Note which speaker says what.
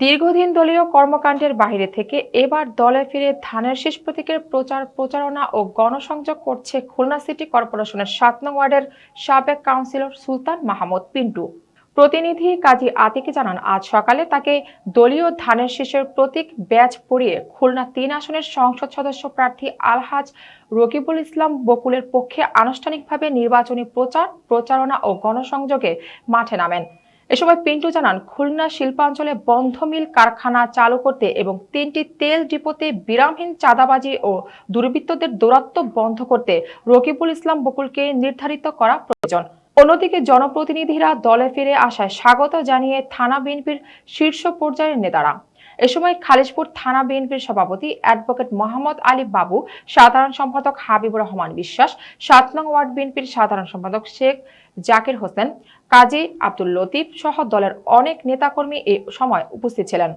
Speaker 1: দীর্ঘদিন দলীয় কর্মকাণ্ডের বাইরে থেকে এবার দলে ফিরে ধানের শীষ প্রতীকের প্রচারণা ও গণসংযোগ করছে খুলনা সিটি কর্পোরেশনের ৭ নং ওয়ার্ডের সাবেক কাউন্সিলর সুলতান মাহমুদ পিন্টু। প্রতিনিধি কাজী আতিক জানান, আজ সকালে তাকে দলীয় ধানের শীষের প্রতীক ব্যাজ পরিয়ে খুলনা ৩ আসনের সংসদ সদস্য প্রার্থী আলহাজ রকিবুল ইসলাম বকুলের পক্ষে আনুষ্ঠানিকভাবে নির্বাচনী প্রচারণা ও গণসংযোগে মাঠে নামেন। এ সময় পিন্টু জানান, খুলনা শিল্পাঞ্চলে বন্ধ মিল কারখানা চালু করতে এবং ৩টি তেল ডিপোতে বিরামহীন চাঁদাবাজি ও দুর্বৃত্তদের দৌরাত্ম্য বন্ধ করতে রকিবুল ইসলাম বকুলকে নির্ধারিত করা প্রয়োজন। অন্যদিকে জনপ্রতিনিধিরা দলে ফিরে আসায় স্বাগত জানিয়ে থানা বিএনপির শীর্ষ পর্যায়ের নেতারা। এ সময় খালিশপুর থানা বিএনপির সভাপতি অ্যাডভোকেট মোহাম্মদ আলী বাবু, সাধারণ সম্পাদক হাবিবুর রহমান বিশ্বাস, ৭ নং ওয়ার্ড বিএনপির সাধারণ সম্পাদক শেখ জাকির হোসেন, কাজী আব্দুল লতিফ সহ দলের অনেক নেতাকর্মী এ সময় উপস্থিত ছিলেন।